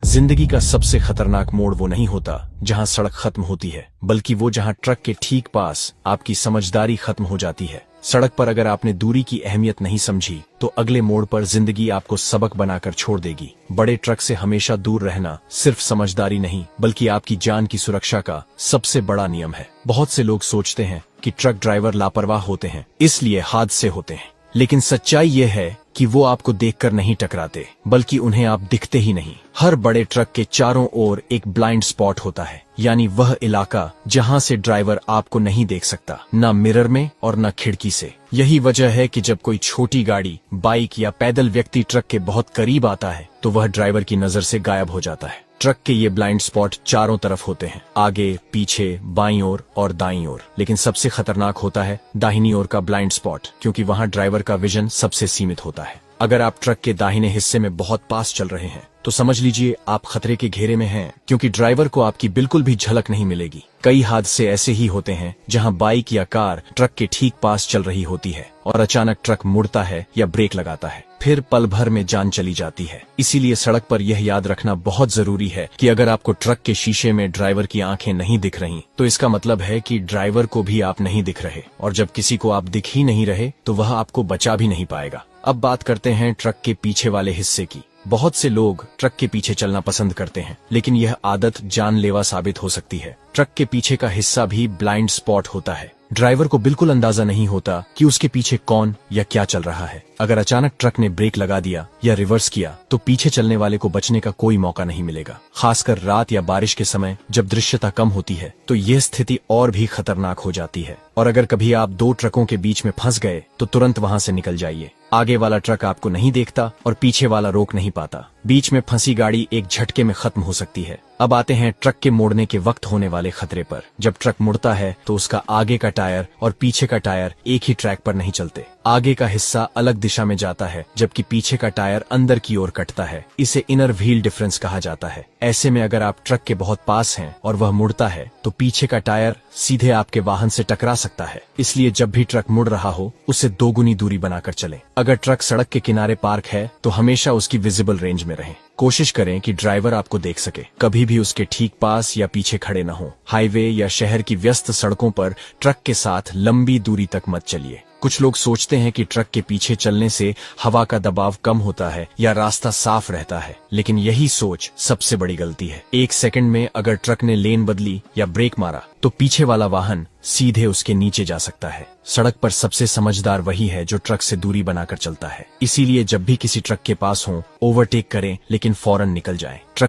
जिंदगी का सबसे खतरनाक मोड़ वो नहीं होता जहां सड़क खत्म होती है, बल्कि वो जहां ट्रक के ठीक पास आपकी समझदारी खत्म हो जाती है। सड़क पर अगर आपने दूरी की अहमियत नहीं समझी तो अगले मोड़ पर जिंदगी आपको सबक बनाकर छोड़ देगी। बड़े ट्रक से हमेशा दूर रहना सिर्फ समझदारी नहीं, बल्कि आपकी जान की सुरक्षा का सबसे बड़ा नियम है। बहुत से लोग सोचते हैं कि ट्रक ड्राइवर लापरवाह होते हैं, इसलिए हादसे होते हैं, लेकिन सच्चाई ये है कि वो आपको देखकर नहीं टकराते, बल्कि उन्हें आप दिखते ही नहीं। हर बड़े ट्रक के चारों ओर एक ब्लाइंड स्पॉट होता है, यानी वह इलाका जहां से ड्राइवर आपको नहीं देख सकता, ना मिरर में और ना खिड़की से। यही वजह है कि जब कोई छोटी गाड़ी, बाइक या पैदल व्यक्ति ट्रक के बहुत करीब आता है तो वह ड्राइवर की नजर से गायब हो जाता है। ट्रक के ये ब्लाइंड स्पॉट चारों तरफ होते हैं, आगे, पीछे, बाईं ओर और दाईं ओर। लेकिन सबसे खतरनाक होता है दाहिनी ओर का ब्लाइंड स्पॉट, क्योंकि वहां ड्राइवर का विजन सबसे सीमित होता है। अगर आप ट्रक के दाहिने हिस्से में बहुत पास चल रहे हैं तो समझ लीजिए आप खतरे के घेरे में हैं, क्योंकि ड्राइवर को आपकी बिल्कुल भी झलक नहीं मिलेगी। कई हादसे ऐसे ही होते हैं जहां बाइक या कार ट्रक के ठीक पास चल रही होती है और अचानक ट्रक मुड़ता है या ब्रेक लगाता है, फिर पल भर में जान चली जाती है। इसीलिए सड़क पर यह याद रखना बहुत जरूरी है कि अगर आपको ट्रक के शीशे में ड्राइवर की आंखें नहीं दिख रही तो इसका मतलब है कि ड्राइवर को भी आप नहीं दिख रहे, और जब किसी को आप दिख ही नहीं रहे तो वह आपको बचा भी नहीं पाएगा। अब बात करते हैं ट्रक के पीछे वाले हिस्से की। बहुत से लोग ट्रक के पीछे चलना पसंद करते हैं, लेकिन यह आदत जानलेवा साबित हो सकती है। ट्रक के पीछे का हिस्सा भी ब्लाइंड स्पॉट होता है। ड्राइवर को बिल्कुल अंदाजा नहीं होता कि उसके पीछे कौन या क्या चल रहा है। अगर अचानक ट्रक ने ब्रेक लगा दिया या रिवर्स किया तो पीछे चलने वाले को बचने का कोई मौका नहीं मिलेगा। खासकर रात या बारिश के समय जब दृश्यता कम होती है तो यह स्थिति और भी खतरनाक हो जाती है। और अगर कभी आप दो ट्रकों के बीच में फंस गए तो तुरंत वहां से निकल जाइए। आगे वाला ट्रक आपको नहीं देखता और पीछे वाला रोक नहीं पाता। बीच में फंसी गाड़ी एक झटके में खत्म हो सकती है। अब आते हैं ट्रक के मोड़ने के वक्त होने वाले खतरे पर। जब ट्रक मुड़ता है तो उसका आगे का टायर और पीछे का टायर एक ही ट्रैक पर नहीं चलते। आगे का हिस्सा अलग दिशा में जाता है, जबकि पीछे का टायर अंदर की ओर कटता है। इसे इनर व्हील डिफरेंस कहा जाता है। ऐसे में अगर आप ट्रक के बहुत पास हैं और वह मुड़ता है तो पीछे का टायर सीधे आपके वाहन से टकरा सकता है। इसलिए जब भी ट्रक मुड़ रहा हो उससे दोगुनी दूरी बनाकर चलें। अगर ट्रक सड़क के किनारे पार्क है तो हमेशा उसकी विजिबल रेंज में रहें। कोशिश करें कि ड्राइवर आपको देख सके, कभी भी उसके ठीक पास या पीछे खड़े न हो। हाईवे या शहर की व्यस्त सड़कों पर ट्रक के साथ लंबी दूरी तक मत चलिए। कुछ लोग सोचते हैं कि ट्रक के पीछे चलने से हवा का दबाव कम होता है या रास्ता साफ रहता है, लेकिन यही सोच सबसे बड़ी गलती है। एक सेकंड में अगर ट्रक ने लेन बदली या ब्रेक मारा तो पीछे वाला वाहन सीधे उसके नीचे जा सकता है। सड़क पर सबसे समझदार वही है जो ट्रक से दूरी बनाकर चलता है। इसीलिए जब भी किसी ट्रक के पास हो ओवरटेक करें, लेकिन फौरन निकल जाएं। ट्रक